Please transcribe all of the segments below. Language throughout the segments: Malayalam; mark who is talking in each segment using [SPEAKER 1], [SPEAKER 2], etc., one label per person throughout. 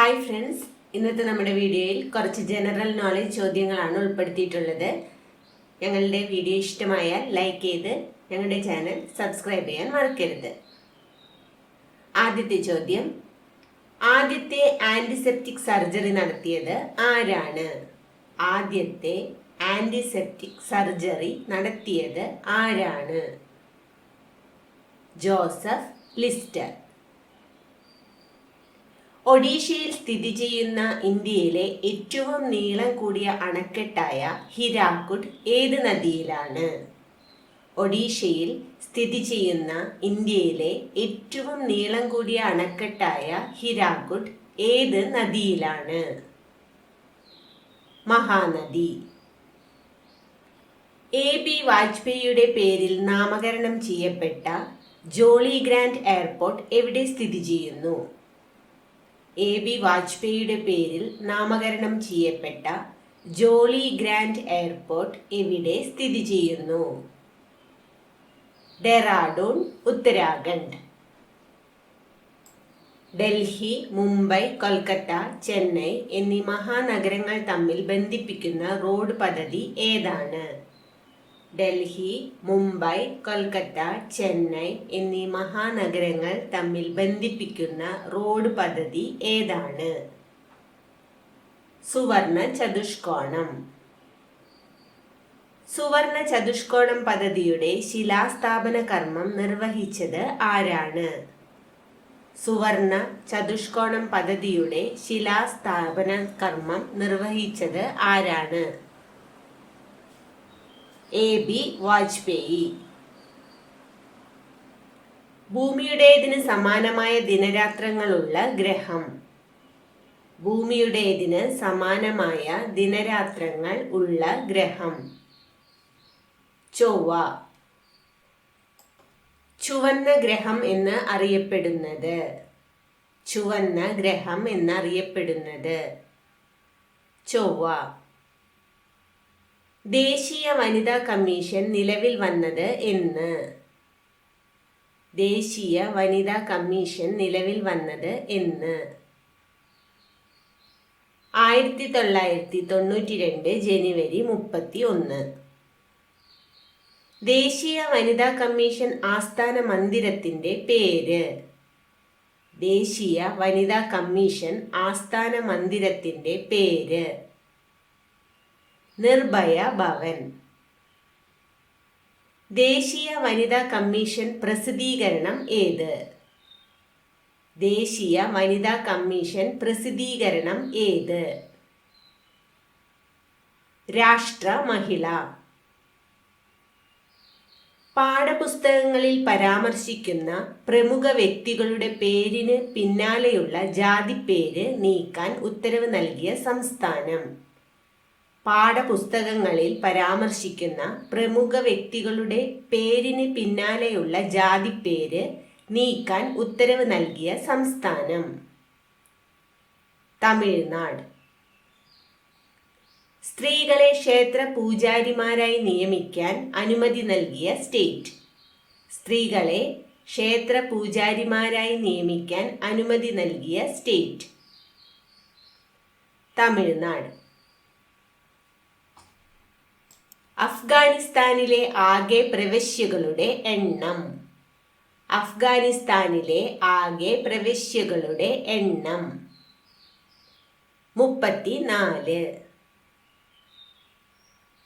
[SPEAKER 1] ഹായ് ഫ്രണ്ട്സ്, ഇന്നത്തെ നമ്മുടെ വീഡിയോയിൽ കുറച്ച് ജനറൽ നോളജ് ചോദ്യങ്ങളാണ് ഉൾപ്പെടുത്തിയിട്ടുള്ളത്. ഞങ്ങളുടെ വീഡിയോ ഇഷ്ടമായാൽ ലൈക്ക് ചെയ്ത് ഞങ്ങളുടെ ചാനൽ സബ്സ്ക്രൈബ് ചെയ്യാൻ മറക്കരുത്. ആദ്യത്തെ ചോദ്യം, ആദ്യത്തെ ആന്റിസെപ്റ്റിക് സർജറി നടത്തിയത് ആരാണ്? ആദ്യത്തെ ആന്റിസെപ്റ്റിക് സർജറി നടത്തിയത് ആരാണ്? ജോസഫ് ലിസ്റ്റർ. ഒഡീഷയിൽ സ്ഥിതി ചെയ്യുന്ന ഇന്ത്യയിലെ ഏറ്റവും നീളം കൂടിയ അണക്കെട്ടായ ഹിരാക്കുഡ് ഏത് നദിയിലാണ്? ഒഡീഷയിൽ സ്ഥിതി ചെയ്യുന്ന ഇന്ത്യയിലെ ഏറ്റവും നീളം കൂടിയ അണക്കെട്ടായ ഹിരാക്കുഡ് ഏത് നദിയിലാണ്? മഹാനദി. എ.ബി. വാജ്പേയിയുടെ പേരിൽ നാമകരണം ചെയ്യപ്പെട്ട ജോളി ഗ്രാന്റ് എയർപോർട്ട് എവിടെ സ്ഥിതി ചെയ്യുന്നു? എ.ബി. വാജ്പേയിയുടെ പേരിൽ നാമകരണം ചെയ്യപ്പെട്ട ജോളി ഗ്രാന്റ് എയർപോർട്ട് എവിടെ സ്ഥിതി ചെയ്യുന്നു? ഡെറാഡൂൺ, ഉത്തരാഖണ്ഡ്. ഡൽഹി, മുംബൈ, കൊൽക്കത്ത, ചെന്നൈ എന്നീ മഹാനഗരങ്ങൾ തമ്മിൽ ബന്ധിപ്പിക്കുന്ന റോഡ് പദ്ധതി ഏതാണ്? ഡൽഹി, മുംബൈ, കൊൽക്കത്ത, ചെന്നൈ എന്നീ മഹാനഗരങ്ങൾ തമ്മിൽ ബന്ധിപ്പിക്കുന്ന റോഡ് പദ്ധതി ഏതാണ്? സുവർണ ചതുഷ്കോണം. സുവർണ ചതുഷ്കോണം പദ്ധതിയുടെ ശിലാസ്ഥാപന കർമ്മം നിർവഹിച്ചത് ആരാണ്? സുവർണ ചതുഷ്കോണം പദ്ധതിയുടെ ശിലാസ്ഥാപന കർമ്മം നിർവഹിച്ചത് ആരാണ്? എ.ബി. വാജ്പേയി. ഭൂമിയുടേതിന് സമാനമായ ദിനരാത്രങ്ങളുള്ള ഗ്രഹം. ഭൂമിയുടേതിന് സമാനമായ ദിനരാത്രങ്ങൾ ഉള്ള ഗ്രഹം. ചൊവ്വ. ചുവന്ന ഗ്രഹം എന്ന് അറിയപ്പെടുന്നത്. ചുവന്ന ഗ്രഹം എന്നറിയപ്പെടുന്നത് ചൊവ്വ. ദേശീയ വനിതാ കമ്മീഷൻ നിലവിൽ വന്നത് എന്ന്? ദേശീയ വനിതാ കമ്മീഷൻ നിലവിൽ വന്നത് എന്ന്? 1992 ജനുവരി 31. ദേശീയ വനിതാ കമ്മീഷൻ ആസ്ഥാന മന്ദിരത്തിന്റെ പേര്? ദേശീയ വനിതാ കമ്മീഷൻ ആസ്ഥാന മന്ദിരത്തിന്റെ പേര്? നിർഭയ ഭവൻ. ദേശീയ വനിതാ കമ്മീഷൻ പ്രസിദ്ധീകരണം ഏത്? ദേശീയ വനിതാ കമ്മീഷൻ പ്രസിദ്ധീകരണം ഏത്? രാഷ്ട്ര മഹിള. പാഠപുസ്തകങ്ങളിൽ പരാമർശിക്കുന്ന പ്രമുഖ വ്യക്തികളുടെ പേരിന് പിന്നാലെയുള്ള ജാതിപ്പേര് നീക്കാൻ ഉത്തരവ് നൽകിയ സംസ്ഥാനം? പാഠപുസ്തകങ്ങളിൽ പരാമർശിക്കുന്ന പ്രമുഖ വ്യക്തികളുടെ പേരിന് പിന്നാലെയുള്ള ജാതിപ്പേര് നീക്കാൻ ഉത്തരവ് നൽകിയ സംസ്ഥാനം? തമിഴ്നാട്. സ്ത്രീകളെ ക്ഷേത്ര പൂജാരിമാരായി നിയമിക്കാൻ അനുമതി നൽകിയ സ്റ്റേറ്റ്? സ്ത്രീകളെ ക്ഷേത്ര പൂജാരിമാരായി നിയമിക്കാൻ അനുമതി നൽകിയ സ്റ്റേറ്റ്? തമിഴ്നാട്. അഫ്ഗാനിസ്ഥാനിലെ ആകെ പ്രവിശ്യകളുടെ എണ്ണം? അഫ്ഗാനിസ്ഥാനിലെ ആകെ പ്രവിശ്യകളുടെ എണ്ണം 34.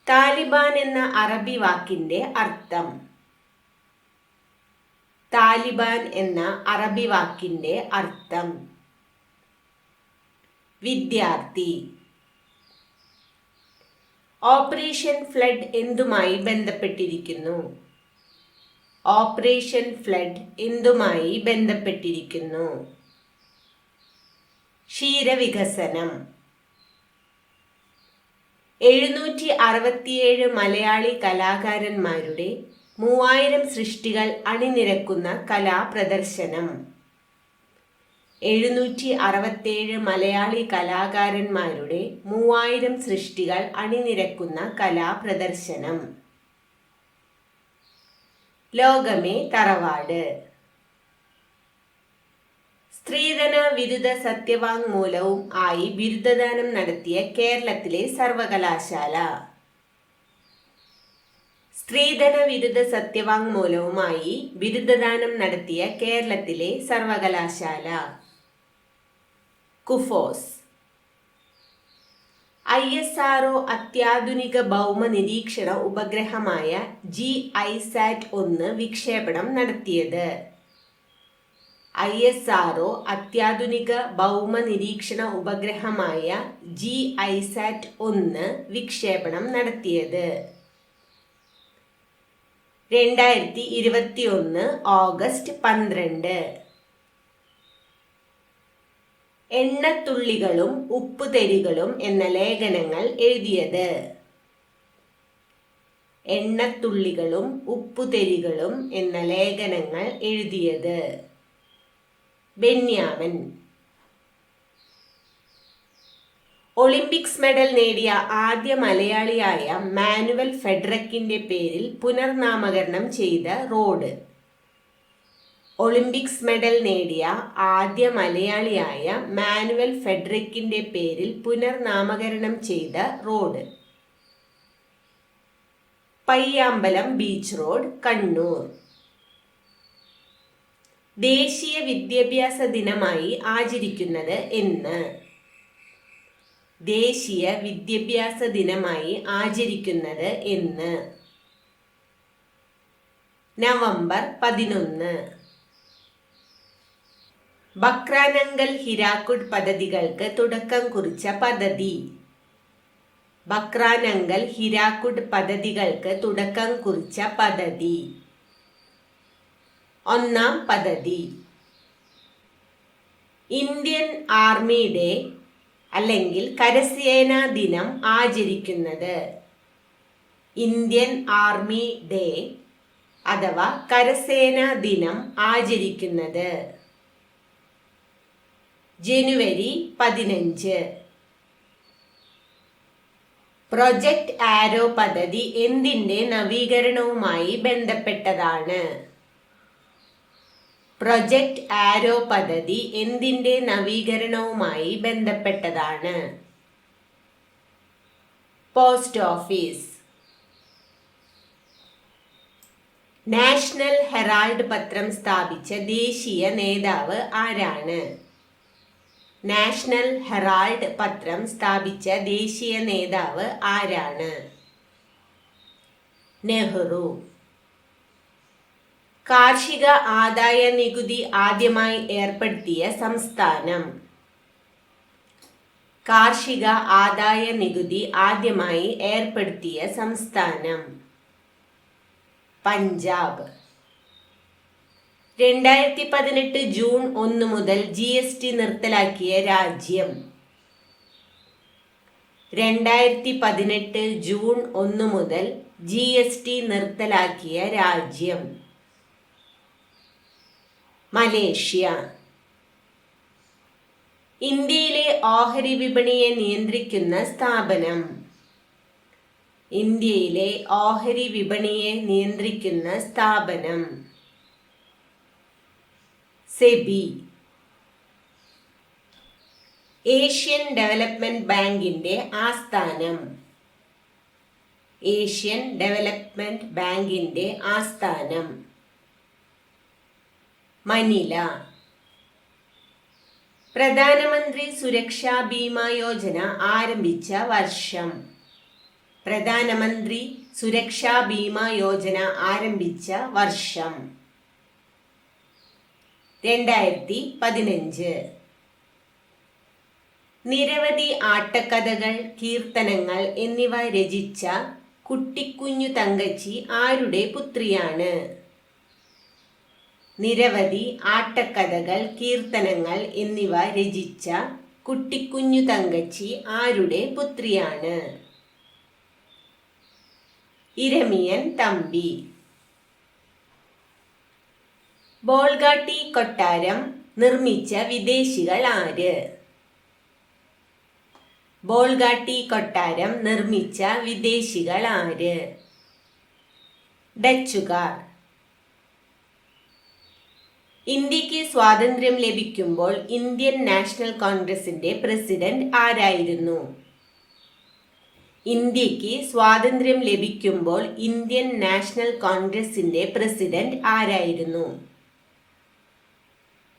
[SPEAKER 1] താലിബാൻ എന്ന അറബി വാക്കിന്റെ അർത്ഥം? താലിബാൻ എന്ന അറബി വാക്കിന്റെ അർത്ഥം? വിദ്യാർത്ഥി. ഓപ്പറേഷൻ ഫ്ലഡ് എന്തുമായി ബന്ധപ്പെട്ടിരിക്കുന്നു? ഓപ്പറേഷൻ ഫ്ലഡ് എന്തുമായി ബന്ധപ്പെട്ടിരിക്കുന്നു? ക്ഷീരവികസനം. 767 മലയാളി കലാകാരന്മാരുടെ 3000 സൃഷ്ടികൾ അണിനിരക്കുന്ന കലാപ്രദർശനം. 767 മലയാളി കലാകാരന്മാരുടെ 3000 സൃഷ്ടികൾ അണിനിരക്കുന്ന കലാപ്രദർശനം. ലോകമേ തറവാട്. സ്ത്രീധന വിരുദ്ധ സത്യവാങ്മൂലവും ആയി ബിരുദദാനം നടത്തിയ കേരളത്തിലെ സർവകലാശാല. സ്ത്രീധന വിരുദ്ധ സത്യവാങ്മൂലവുമായി ബിരുദദാനം നടത്തിയ കേരളത്തിലെ സർവകലാശാല. കുഫോസ്. ISRO അത്യാധുനിക ഭൗമ നിരീക്ഷണ ഉപഗ്രഹമായ GISAT-1 വിക്ഷേപണം നടത്തിയത്. ISRO അത്യാധുനിക ഭൗമ നിരീക്ഷണ ഉപഗ്രഹമായ GISAT-1 വിക്ഷേപണം നടത്തിയത് 2021 ഓഗസ്റ്റ് 12. എണ്ണത്തുള്ളികളും ഉപ്പുതരികളും എന്ന ലേഖനങ്ങൾ എഴുതിയത്. എണ്ണത്തുള്ളികളും ഉപ്പുതരികളും എന്ന ലേഖനങ്ങൾ എഴുതിയത് ബെന്യാമിൻ. ഒളിമ്പിക്സ് മെഡൽ നേടിയ ആദ്യ മലയാളിയായ മാനുവൽ ഫെഡറിക്കിന്റെ പേരിൽ പുനർനാമകരണം ചെയ്ത റോഡ്. ഒളിമ്പിക്സ് മെഡൽ നേടിയ ആദ്യ മലയാളിയായ മാനുവൽ ഫെഡറിക്കിന്റെ പേരിൽ പുനർനാമകരണം ചെയ്ത road. Payyambalam beach road, Kannur. ദേശീയ വിദ്യാഭ്യാസ ദിനമായി ആചരിക്കുന്നത് എന്ന്. ദേശീയ വിദ്യാഭ്യാസ ദിനമായി ആചരിക്കുന്നത് എന്ന്. നവംബർ 11. ബക്രാനങ്കൽ ഹിരാക്കുഡ് പദ്ധതികൾക്ക് തുടക്കം കുറിച്ച പദ്ധതി. ബക്രാനങ്കൽ ഹിരാക്കുഡ് പദ്ധതികൾക്ക് തുടക്കം കുറിച്ച പദ്ധതി. ഒന്നാം പദ്ധതി. ഇന്ത്യൻ ആർമി ഡേ അല്ലെങ്കിൽ കരസേനാ ദിനം ആചരിക്കുന്നത്. ഇന്ത്യൻ ആർമി ഡേ അഥവാ കരസേനാ ദിനം ആചരിക്കുന്നത് ജനുവരി 15. പ്രൊജക്ട് ആരോ പദ്ധതി എന്തിന്റെ നവീകരണവുമായി ബന്ധപ്പെട്ടതാണ്? പ്രൊജക്ട് ആരോ പദ്ധതി എന്തിന്റെ നവീകരണവുമായി ബന്ധപ്പെട്ടതാണ്? Post office. നാഷണൽ ഹെറാൾഡ് പത്രം സ്ഥാപിച്ച ദേശീയ നേതാവ് ആരാണ്? നാഷണൽ ഹെറാൾഡ് പത്രം സ്ഥാപിച്ച ദേശീയ നേതാവ് ആരാണ്? നെഹ്റു. കാർഷിക ആദായ നികുതി ആദ്യമായി ഏർപ്പെടുത്തിയ സംസ്ഥാനം. കാർഷിക ആദായ നികുതി ആദ്യമായി ഏർപ്പെടുത്തിയ സംസ്ഥാനം പഞ്ചാബ്. 2018 ജൂൺ 1 മുതൽ GST നിർത്തലാക്കിയ രാജ്യം. 2018 ജൂൺ 1 മുതൽ GST നിർത്തലാക്കിയ രാജ്യം മലേഷ്യ. ഇന്ത്യയിലെ ഓഹരി വിപണിയെ നിയന്ത്രിക്കുന്ന സ്ഥാപനം. ഇന്ത്യയിലെ ഓഹരി വിപണിയെ നിയന്ത്രിക്കുന്ന സ്ഥാപനം സെബി. ഏഷ്യൻ ഡെവലപ്മെന്റ് ബാങ്കിന്റെ ആസ്ഥാനം. ഏഷ്യൻ ഡെവലപ്മെന്റ് ബാങ്കിന്റെ ആസ്ഥാനം മനില. പ്രധാനമന്ത്രി സുരക്ഷാ ബീമാ യോജന ആരംഭിച്ച വർഷം. പ്രധാനമന്ത്രി സുരക്ഷാ ബീമാ യോജന ആരംഭിച്ച വർഷം 2015. നിരവധി ആട്ടക്കഥകൾ, കീർത്തനങ്ങൾ എന്നിവ രചിച്ച കുട്ടിക്കുഞ്ഞു തങ്കച്ചി ആരുടെ പുത്രിയാണ്? നിരവധി ആട്ടക്കഥകൾ, കീർത്തനങ്ങൾ എന്നിവ രചിച്ച കുട്ടിക്കുഞ്ഞു തങ്കച്ചി ആരുടെ പുത്രിയാണ്? ഇരമിയൻ തമ്പി. ബോൾഗാട്ടി കൊട്ടാരം നിർമ്മിച്ച വിദേശികൾ ആര്? ബോൾഗാട്ടി കൊട്ടാരം നിർമ്മിച്ച വിദേശികൾ ആര്? ഡച്ചുകാർ. ഇന്ത്യക്ക് സ്വാതന്ത്ര്യം ലഭിക്കുമ്പോൾ ഇന്ത്യൻ നാഷണൽ കോൺഗ്രസിന്റെ പ്രസിഡന്റ് ആരായിരുന്നു? ഇന്ത്യക്ക് സ്വാതന്ത്ര്യം ലഭിക്കുമ്പോൾ ഇന്ത്യൻ നാഷണൽ കോൺഗ്രസിന്റെ പ്രസിഡന്റ് ആരായിരുന്നു?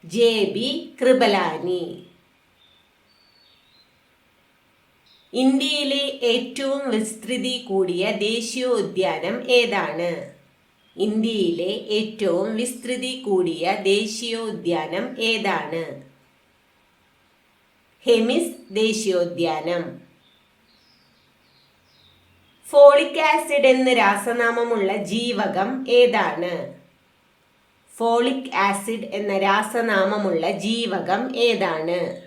[SPEAKER 1] ജെ.ബി. കൃപലാനി. ഇന്ത്യയിലെ ഏറ്റവും വിസ്തൃതി കൂടിയ ദേശീയോദ്യാനം ഏതാണ്? ഇന്ത്യയിലെ ഏറ്റവും വിസ്തൃതി കൂടിയ ദേശീയോദ്യാനം ഏതാണ്? ഹെമിസ് ദേശീയോദ്യാനം. ഫോളിക് ആസിഡ് എന്ന രാസനാമമുള്ള ജീവകം ഏതാണ്? ഫോളിക് ആസിഡ് എന്ന രാസനാമമുള്ള ജീവകം ഏതാണ്?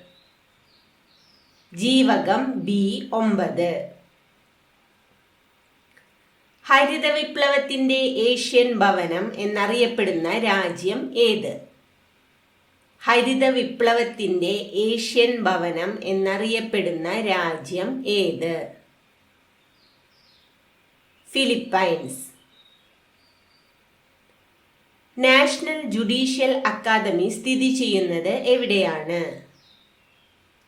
[SPEAKER 1] ജീവകം B9. ഹരിത വിപ്ലവത്തിന്റെ ഏഷ്യൻ ഭവനം എന്നറിയപ്പെടുന്ന രാജ്യം ഏത്? ഹരിത വിപ്ലവത്തിന്റെ ഏഷ്യൻ ഭവനം എന്നറിയപ്പെടുന്ന രാജ്യം ഏത്? ഫിലിപ്പൈൻസ്. നാഷണൽ ജുഡീഷ്യൽ അക്കാദമി സ്ഥിതി ചെയ്യുന്നത് എവിടെയാണ്?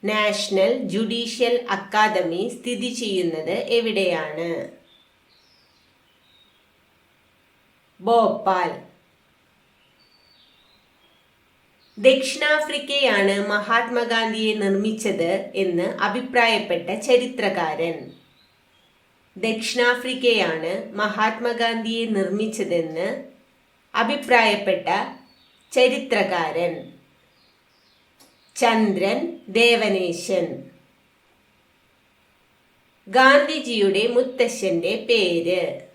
[SPEAKER 1] നാഷണൽ ജുഡീഷ്യൽ അക്കാദമി സ്ഥിതി ചെയ്യുന്നത് എവിടെയാണ്? ഭോപ്പാൽ. ദക്ഷിണാഫ്രിക്കയാണ് മഹാത്മാഗാന്ധിയെ നിർമ്മിച്ചത് എന്ന് അഭിപ്രായപ്പെട്ട ചരിത്രകാരൻ. ദക്ഷിണാഫ്രിക്കയാണ് മഹാത്മാഗാന്ധിയെ നിർമ്മിച്ചതെന്ന് അഭിപ്രായപ്പെട്ട ചരിത്രകാരൻ. ചന്ദ്രൻ ദേവനേശൻ. ഗാന്ധിജിയുടെ മുത്തശ്ശന്റെ പേര്.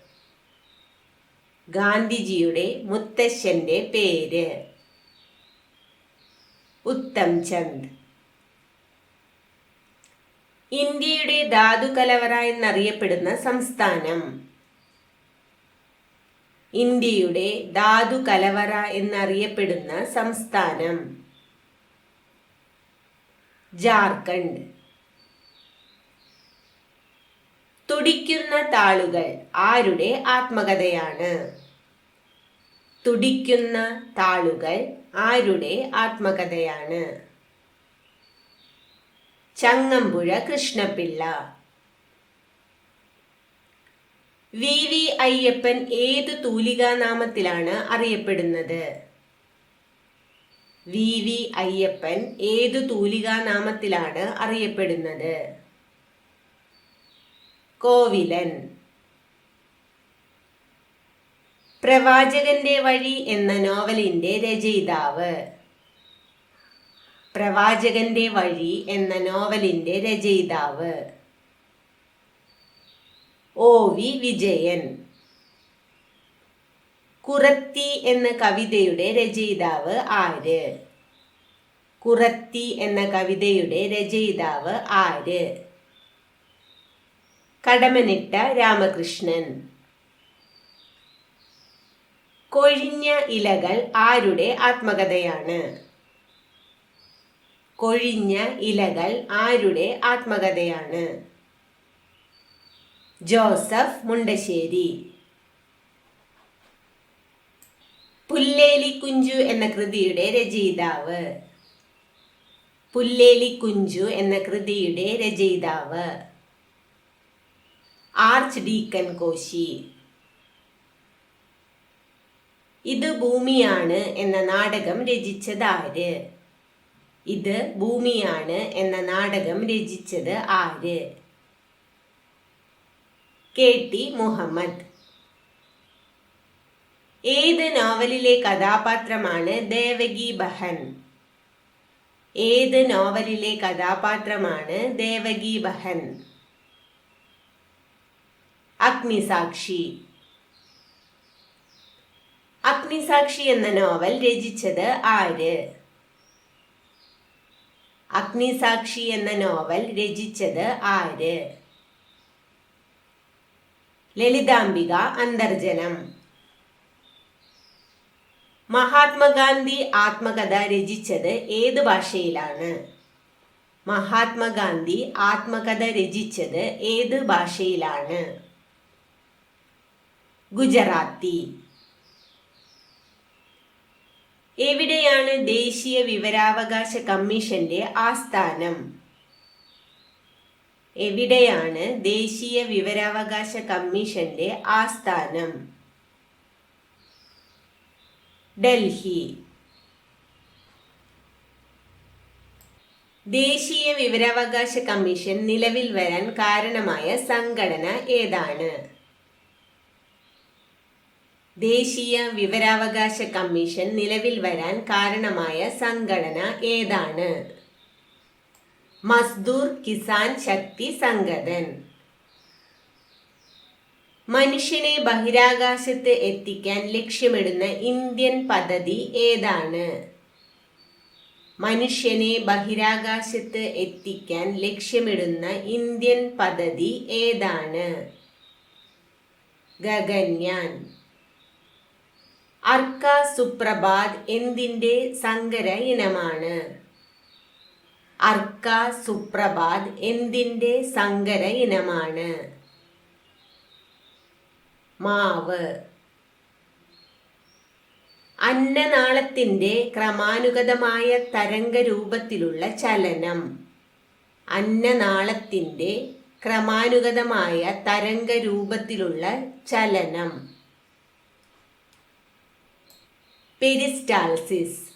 [SPEAKER 1] ഗാന്ധിജിയുടെ മുത്തശ്ശന്റെ പേര് ഉത്തംചന്ദ്. ഇന്ത്യയുടെ ധാതുകലവറ എന്നറിയപ്പെടുന്ന സംസ്ഥാനം. ഇന്ത്യയുടെ ധാതുകലവറ എന്നറിയപ്പെടുന്ന സംസ്ഥാനം ജാർഖണ്ഡ്. തുടിക്കുന്ന താളുകൾ ആരുടെ ആത്മകഥയാണ്? തുടിക്കുന്ന താളുകൾ ആരുടെ ആത്മകഥയാണ്? ചങ്ങമ്പുഴ കൃഷ്ണപിള്ള. വി അയ്യപ്പൻ ഏതു തൂലികാനാമത്തിലാണ് അറിയപ്പെടുന്നത്? വി അയ്യപ്പൻ ഏതു തൂലികാനാമത്തിലാണ് അറിയപ്പെടുന്നത്? കോവിലൻ. പ്രവാചകന്റെ വഴി എന്ന നോവലിന്റെ രചയിതാവ്. പ്രവാചകന്റെ വഴി എന്ന നോവലിന്റെ രചയിതാവ് O.V. വിജയൻ. കുറത്തി എന്ന കവിതയുടെ രചയിതാവ് ആര്? കുറത്തി എന്ന കവിതയുടെ രചയിതാവ് ആര്? കടമനിട്ട രാമകൃഷ്ണൻ. കൊഴിഞ്ഞ ഇലകൾ ആരുടെ ആത്മകഥയാണ്? കൊഴിഞ്ഞ ഇലകൾ ആരുടെ ആത്മകഥയാണ്? ജോസഫ് മുണ്ടശ്ശേരി. പുല്ലേലിക്കുഞ്ചു എന്ന കൃതിയുടെ രചയിതാവ്. പുല്ലേലിക്കുഞ്ചു എന്ന കൃതിയുടെ രചയിതാവ് ആർച്ച് ഡീക്കൻ കോശി. ഇത് ഭൂമിയാണ് എന്ന നാടകം രചിച്ചത്? ഇത് ഭൂമിയാണ് എന്ന നാടകം രചിച്ചത് ആര്? KT മുഹമ്മദ്. ഏത് നോവലിലെ കഥാപാത്രമാണ് ദേവകി ബഹൻ? ഏത് നോവലിലെ കഥാപാത്രമാണ് ദേവകി ബഹൻ? അഗ്നിസാക്ഷി. അഗ്നിസാക്ഷി എന്ന നോവൽ രചിച്ചത് ആര്? അഗ്നിസാക്ഷി എന്ന നോവൽ രചിച്ചത് ആര്? ലളിതാംബിക അന്തർജനം. മഹാത്മാഗാന്ധി ആത്മകഥ രചിച്ചത് ഏത് ഭാഷയിലാണ്? മഹാത്മാഗാന്ധി ആത്മകഥ രചിച്ചത് ഏത് ഭാഷയിലാണ്? ഗുജറാത്തി. എവിടെയാണ് ദേശീയ വിവരാവകാശ കമ്മീഷന്റെ ആസ്ഥാനം? എവിടെയാണ് ദേശീയ വിവരാവകാശ കമ്മീഷന്റെ ആസ്ഥാനം? ഡൽഹി. ദേശീയ വിവരാവകാശ കമ്മീഷൻ നിലവിൽ വരാൻ കാരണമായ സംഘടന ഏതാണ്? ദേശീയ വിവരാവകാശ കമ്മീഷൻ നിലവിൽ വരാൻ കാരണമായ സംഘടന ഏതാണ്? മസ്ദൂർ കിസാൻ ശക്തി സംഗഠൻ. മനുഷ്യനെ ബഹിരാകാശത്ത് എത്തിക്കാൻ ലക്ഷ്യമിടുന്ന ഇന്ത്യൻ പദ്ധതി ഏതാണ്? മനുഷ്യനെ ബഹിരാകാശത്ത് എത്തിക്കാൻ ലക്ഷ്യമിടുന്ന ഇന്ത്യൻ പദ്ധതി ഏതാണ്? ഗഗൻയാൻ. അർക്ക സുപ്രഭാത് എന്തിന്റെ സങ്കര ഇനമാണ്? അർക്ക സുപ്രഭാത് എന്തിന്റെ സങ്കര ഇനമാണ്? മാവ്. അന്നനാളത്തിന്റെ ക്രമാനുഗതമായ തരംഗരൂപത്തിലുള്ള ചലനം. അന്നനാളത്തിന്റെ ക്രമാനുഗതമായ തരംഗരൂപത്തിലുള്ള ചലനം. പെരിസ്റ്റാൾസിസ്.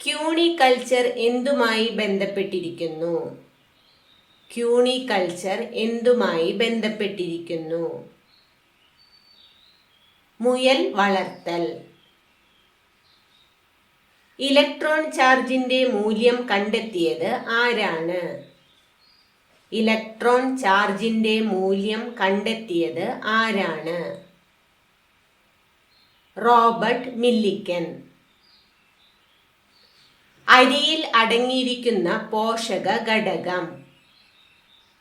[SPEAKER 1] ക്യൂണിക്കൾച്ചർ എന്തുമായി ബന്ധപ്പെട്ടിരിക്കുന്നു? ക്യൂണിക്കൾച്ചർ എന്തുമായി ബന്ധപ്പെട്ടിരിക്കുന്നു? മുയൽ വളർത്തൽ. ഇലക്ട്രോൺ ചാർജിന്റെ മൂല്യം കണ്ടെത്തിയത് ആരാണ്? ഇലക്ട്രോൺ ചാർജിന്റെ മൂല്യം കണ്ടെത്തിയത് ആരാണ്? Robert Millikan. അരിയിൽ അടങ്ങിയിരിക്കുന്ന പോഷക ഘടകം.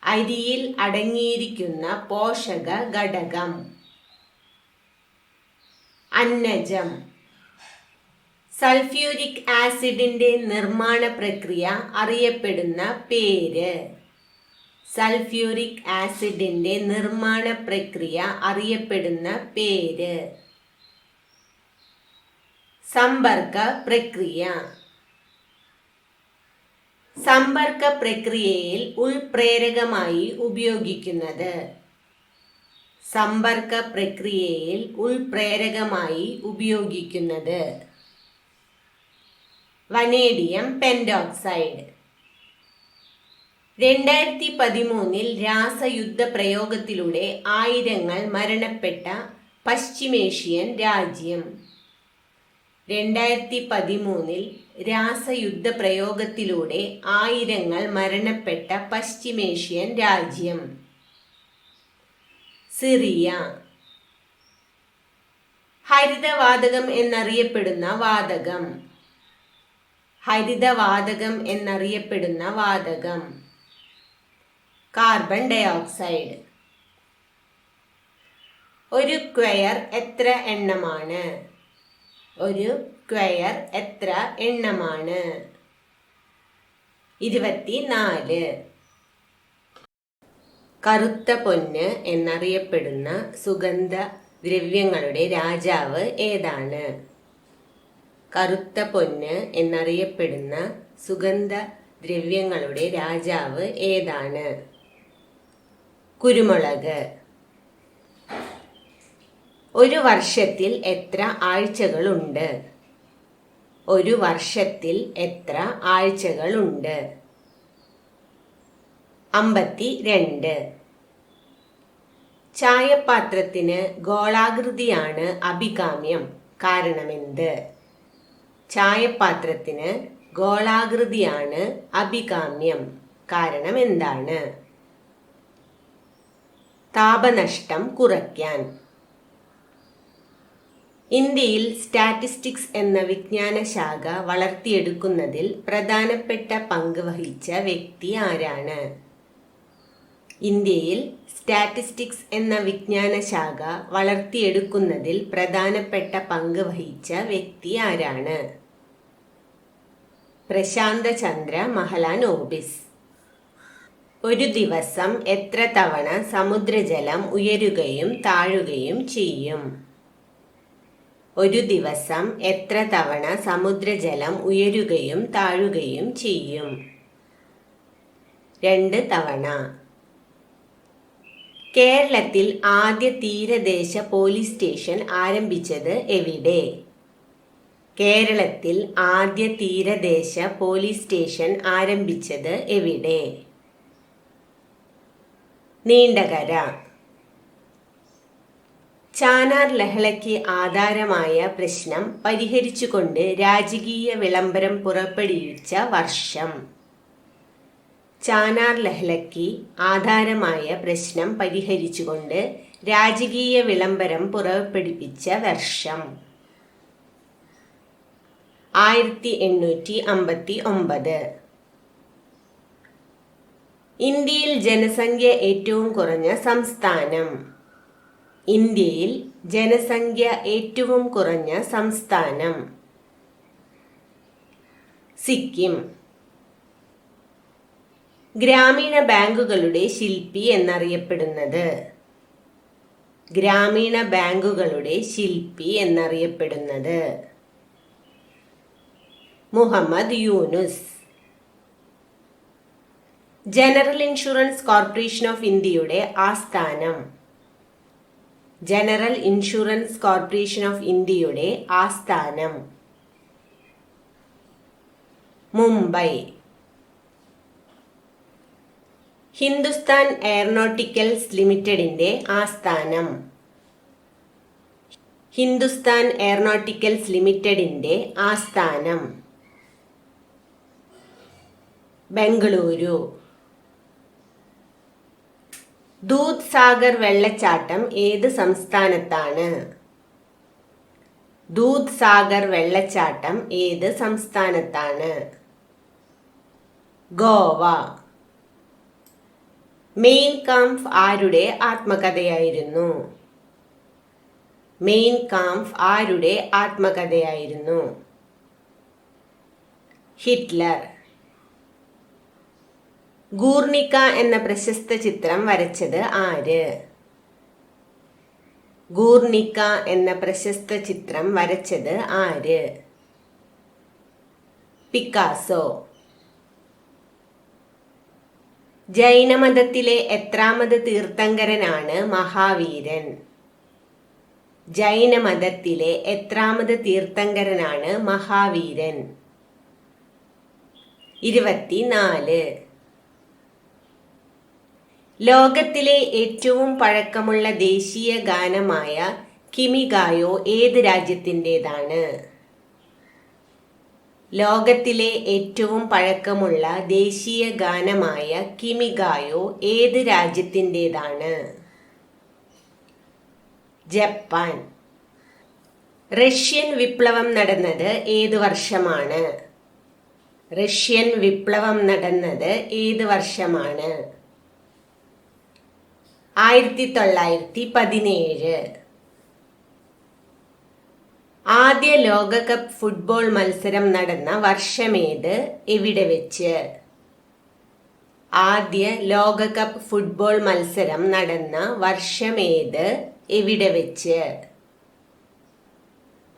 [SPEAKER 1] അരിയിൽ അടങ്ങിയിരിക്കുന്ന പോഷക ഘടകം. അന്നജം. സൾഫ്യൂരിക് ആസിഡിന്റെ നിർമ്മാണ പ്രക്രിയ അറിയപ്പെടുന്ന പേര്. സൾഫ്യൂരിക് ആസിഡിന്റെ നിർമ്മാണ പ്രക്രിയ അറിയപ്പെടുന്ന പേര്. സമ്പർക്ക പ്രക്രിയ. സമ്പർക്ക പ്രക്രിയയിൽ ഉൾപ്രേരകമായി ഉപയോഗിക്കുന്നത്. സമ്പർക്ക പ്രക്രിയയിൽ ഉൾപ്രേരകമായി ഉപയോഗിക്കുന്നത്. Vanadium pentoxide. 2013 രാസയുദ്ധ പ്രയോഗത്തിലൂടെ ആയിരങ്ങൾ മരണപ്പെട്ട പശ്ചിമേഷ്യൻ രാജ്യം. 2013 രാസയുദ്ധ പ്രയോഗത്തിലൂടെ ആയിരങ്ങൾ മരണപ്പെട്ട പശ്ചിമേഷ്യൻ രാജ്യം. സിറിയ. ഹരിതവാതകം എന്നറിയപ്പെടുന്ന വാതകം. ഹരിതവാതകം എന്നറിയപ്പെടുന്ന വാതകം. Carbon dioxide. ഒരു സ്ക്വയർ എത്ര എണ്ണമാണ്? ഒരു സ്ക്വയർ എത്ര എണ്ണമാണ്? 24. കറുത്ത പൊന്ന് എന്നറിയപ്പെടുന്ന സുഗന്ധ ദ്രവ്യങ്ങളുടെ രാജാവ് ഏതാണ്? കറുത്ത പൊന്ന് എന്നറിയപ്പെടുന്ന സുഗന്ധ ദ്രവ്യങ്ങളുടെ രാജാവ് ഏതാണ്? കുരുമുളക്. ഒരു വർഷത്തിൽ എത്ര ആഴ്ചകളുണ്ട്? ഒരു വർഷത്തിൽ എത്ര ആഴ്ചകളുണ്ട്? 52. ചായപാത്രത്തിന് ഗോളാകൃതിയാണ് അഭികാമ്യം. കാരണമെന്ത്? ചായപാത്രത്തിന് ഗോളാകൃതിയാണ് അഭികാമ്യം. കാരണം എന്താണ്? താപനഷ്ടം കുറയ്ക്കാൻ. ഇന്ത്യയിൽ സ്റ്റാറ്റിസ്റ്റിക്സ് എന്ന വിജ്ഞാന ശാഖ വളർത്തിയെടുക്കുന്നതിൽ പ്രധാനപ്പെട്ട പങ്ക് വഹിച്ച വ്യക്തി ആരാണ്? ഇന്ത്യയിൽ സ്റ്റാറ്റിസ്റ്റിക്സ് എന്ന വിജ്ഞാന ശാഖ വളർത്തിയെടുക്കുന്നതിൽ പ്രധാനപ്പെട്ട പങ്ക് വഹിച്ച വ്യക്തി ആരാണ്? പ്രശാന്ത ചന്ദ്ര മഹലാനോബിസ്. ഒരു ദിവസം എത്ര തവണ സമുദ്രജലം ഉയരുകയും താഴുകയും ചെയ്യും? ഒരു ദിവസം എത്ര തവണ സമുദ്രജലം ഉയരുകയും താഴുകയും ചെയ്യും? 2 തവണ. കേരളത്തിൽ ആദ്യ തീരദേശ പോലീസ് സ്റ്റേഷൻ ആരംഭിച്ചത് എവിടെ? കേരളത്തിൽ ആദ്യ തീരദേശ പോലീസ് സ്റ്റേഷൻ ആരംഭിച്ചത് എവിടെ? നീണ്ടകര. ചാനാർ ലഹളയ്ക്ക് ആധാരമായ പ്രശ്നം പരിഹരിച്ചുകൊണ്ട് രാജകീയ വിളംബരം പുറപ്പെടുവിച്ച വർഷം? ചാനാർ ലഹളയ്ക്ക് ആധാരമായ പ്രശ്നം പരിഹരിച്ചുകൊണ്ട് രാജകീയ വിളംബരം പുറപ്പെടുവിച്ച വർഷം? 1859. ഇന്ത്യയിൽ ജനസംഖ്യ ഏറ്റവും കുറഞ്ഞ സംസ്ഥാനം? ഇന്ത്യയിൽ ജനസംഖ്യ ഏറ്റവും കുറഞ്ഞ സംസ്ഥാനം? സിക്കിം. ഗ്രാമീണ ബാങ്കുകളുടെ ശില്പി എന്നറിയപ്പെടുന്നത്? ഗ്രാമീണ ബാങ്കുകളുടെ ശില്പി എന്നറിയപ്പെടുന്നത്? Muhammad Yunus. General insurance corporation of ഇന്ത്യയുടെ ആസ്ഥാനം? ജനറൽ ഇൻഷുറൻസ് കോർപ്പറേഷൻ ഓഫ് ഇന്ത്യയുടെ ആസ്ഥാനം? മുംബൈ. ഹിന്ദുസ്ഥാൻ എയറോനോട്ടിക്കൽസ് ലിമിറ്റഡിന്റെ ആസ്ഥാനം? ഹിന്ദുസ്ഥാൻ എയറോനോട്ടിക്കൽസ് ലിമിറ്റഡിന്റെ ആസ്ഥാനം? ബംഗളൂരു. ദൂദ് സാഗർ വെള്ളച്ചാട്ടം ഏത് സംസ്ഥാനത്താണ്? ദൂദ് സാഗർ വെള്ളച്ചാട്ടം ഏത് സംസ്ഥാനത്താണ്? ഗോവ. മെയിൻ കാംഫ് ആരുടെ ആത്മകഥയായിരുന്നു? മെയിൻ കാംഫ് ആരുടെ ആത്മകഥയായിരുന്നു? ഹിറ്റ്ലർ. ഗൂർണിക്ക എന്ന പ്രശസ്ത ചിത്രം വരച്ചത് ആര്? ഗൂർണിക്ക എന്ന പ്രശസ്ത ചിത്രം വരച്ചത് ആര്? പിക്കാസോ. ജൈനമതത്തിലെ എത്രാമത് തീർത്ഥങ്കരനാണ് മഹാവീരൻ? ജൈനമതത്തിലെ എത്രാമത് തീർത്ഥങ്കരനാണ് മഹാവീരൻ? 24. ലോകത്തിലെ ഏറ്റവും പഴക്കമുള്ള ദേശീയ ഗാനമായ കിമിഗായോ ഏത് രാജ്യത്തിൻ്റെതാണ്? ലോകത്തിലെ ഏറ്റവും പഴക്കമുള്ള ദേശീയ ഗാനമായ കിമിഗായോ ഏത് രാജ്യത്തിൻ്റെതാണ്? ജപ്പാൻ. റഷ്യൻ വിപ്ലവം നടന്നത് ഏത് വർഷമാണ്? റഷ്യൻ വിപ്ലവം നടന്നത് ഏത് വർഷമാണ്? 1917. ആദ്യ ലോകകപ്പ് ഫുട്ബോൾ മത്സരം നടന്ന വർഷമേത്? എവിടെ വെച്ച്? ആദ്യ ലോകകപ്പ് ഫുട്ബോൾ മത്സരം നടന്ന വർഷമേത്? എവിടെ വെച്ച്?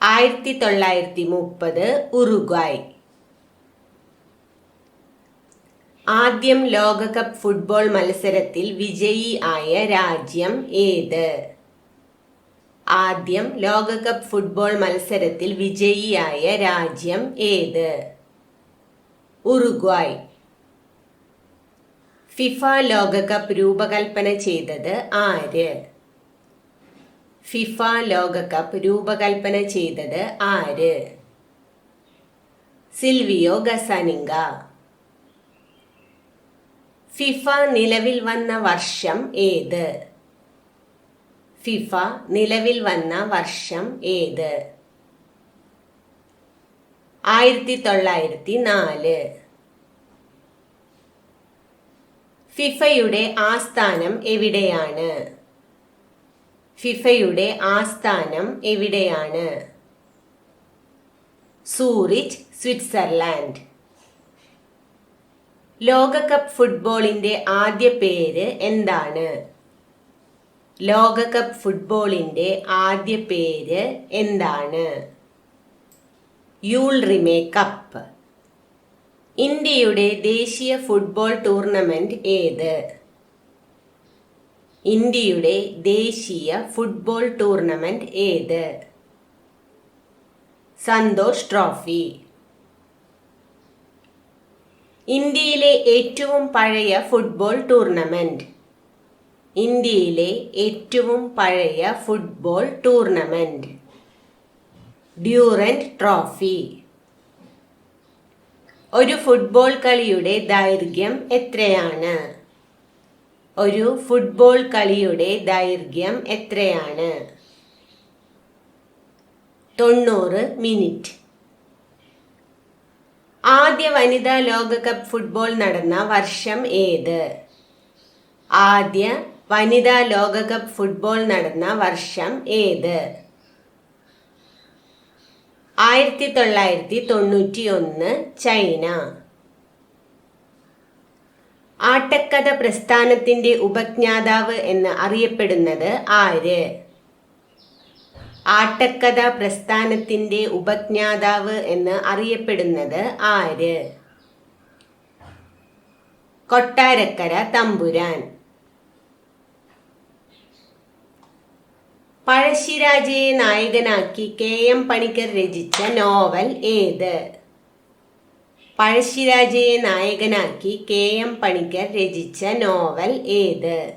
[SPEAKER 1] 1930. ഉറുഗ്വായ്. ആദ്യം ലോകകപ്പ് ഫുട്ബോൾ മത്സരത്തിൽ വിജയി ആയ രാജ്യം ഏത്? ആദ്യം ലോകകപ്പ് ഫുട്ബോൾ മത്സരത്തിൽ വിജയിയായ രാജ്യം ഏത്? ഉറുഗ്വായ്. ഫിഫ ലോകകപ്പ് രൂപകൽപ്പന ചെയ്തത് ആര്? ഫിഫ ലോകകപ്പ് രൂപകൽപ്പന ചെയ്തത് ആര്? സിൽവിയോ ഗസാനിങ്ക. ഫിഫ നിലവിൽ വന്ന വർഷം ഏത്? ഫിഫ നിലവിൽ വന്ന വർഷം ഏത്? 1904. ഫിഫയുടെ ആസ്ഥാനം എവിടെയാണ്? ഫിഫയുടെ ആസ്ഥാനം എവിടെയാണ്? Zurich, Switzerland. ലോകകപ്പ് ഫുട്ബോളിന്റെ ആദ്യ പേര് എന്താണ്? ലോകകപ്പ് ഫുട്ബോളിന്റെ ആദ്യ പേര് എന്താണ്? യൂൾ റിമേ കപ്പ്. ഇന്ത്യയുടെ ദേശീയ ഫുട്ബോൾ ടൂർണമെന്റ് ഏത്? ഇന്ത്യയുടെ ദേശീയ ഫുട്ബോൾ ടൂർണമെന്റ് ഏത്? സന്തോഷ് ട്രോഫി. ഇന്ത്യയിലെ ഏറ്റവും പഴയ ഫുട്ബോൾ ടൂർണമെന്റ്. ഇന്ത്യയിലെ ഏറ്റവും പഴയ ഫുട്ബോൾ ടൂർണമെന്റ് ഡ്യൂറന്റ് ട്രോഫി. ഒരു ഫുട്ബോൾ കളിയുടെ ദൈർഘ്യം എത്രയാണ്? ഒരു ഫുട്ബോൾ കളിയുടെ ദൈർഘ്യം എത്രയാണ്? 90 മിനിറ്റ്. ആദ്യ വനിതാ ലോകകപ്പ് ഫുട്ബോൾ നടന്ന വർഷം ഏത്? ആദ്യ വനിതാ ലോകകപ്പ് ഫുട്ബോൾ നടന്ന വർഷം ഏത്? 1991 ചൈന. ആട്ടക്കഥ പ്രസ്ഥാനത്തിന്റെ ഉപജ്ഞാതാവ് എന്ന് അറിയപ്പെടുന്നത് ആര്? ആട്ടക്കഥ പ്രസ്ഥാനത്തിന്റെ ഉപജ്ഞാതാവ് എന്ന് അറിയപ്പെടുന്നത് ആര്? കൊട്ടാരക്കര തമ്പുരാൻ. പഴശ്ശിരാജയെ നായകനാക്കി KM പണിക്കർ രചിച്ച നോവൽ ഏത്? പഴശ്ശിരാജയെ നായകനാക്കി KM പണിക്കർ രചിച്ച നോവൽ ഏത്?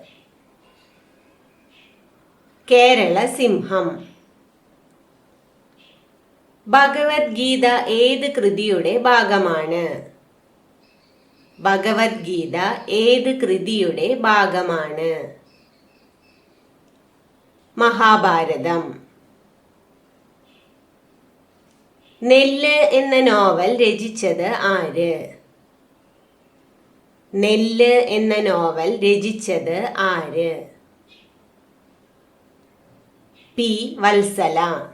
[SPEAKER 1] കേരള സിംഹം. ഭഗവത്ഗീത ഏത് കൃതിയുടെ ഭാഗമാണ്? ഭഗവത്ഗീത ഏത് കൃതിയുടെ ഭാഗമാണ്? മഹാഭാരതം. നെല്ല് എന്ന നോവൽ രചിച്ചത് ആര്? നെല്ല് എന്ന നോവൽ രചിച്ചത് ആര്? P. വത്സല.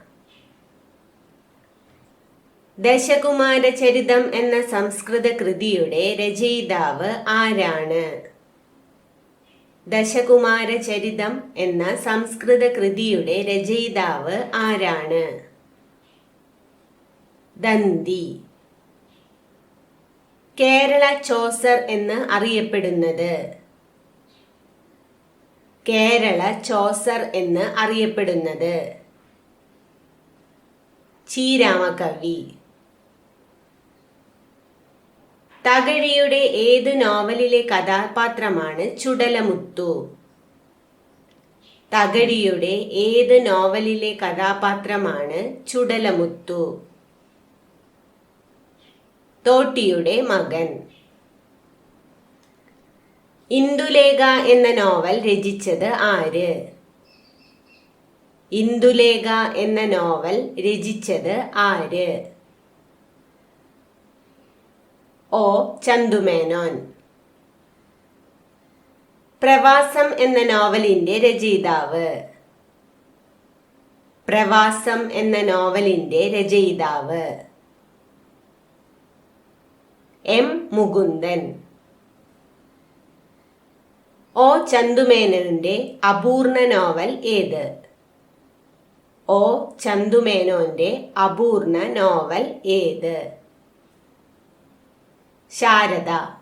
[SPEAKER 1] ദശകുമാരചരിതം എന്ന സംസ്കൃത കൃതിയുടെ രചയിതാവ് ആരാണ്? ദശകുമാരചരിതം എന്ന സംസ്കൃത കൃതിയുടെ രചയിതാവ് ആരാണ്? ദന്തി. കേരള ചോസർ എന്ന് അറിയപ്പെടുന്നത്. കേരള ചോസർ എന്ന് അറിയപ്പെടുന്നത് ചീരാമകവി. തകഴിയുടെ ഏതു നോവലിലെ കഥാപാത്രമാണ് ചുടലമുത്തു? തകഴിയുടെ ഏത് നോവലിലെ കഥാപാത്രമാണ് ചുടലമുത്തു? തോട്ടിയുടെ മകൻ. ഇന്ദുലേഖ എന്ന നോവൽ രചിച്ചത് ആര്? ഇന്ദുലേഖ എന്ന നോവൽ രചിച്ചത് ആര്? O. ചന്തുമേനോൻ. പ്രവാസം എന്ന നോവലിന്റെ രചയിതാവ്. പ്രവാസം എന്ന നോവലിന്റെ രചയിതാവ് M. മുകുന്ദൻ. O. ചന്തുമേനോന്റെ അപൂർണ നോവൽ ഏത്? O. ചന്തുമേനോന്റെ അപൂർണ നോവൽ ഏത്? ശാരദ.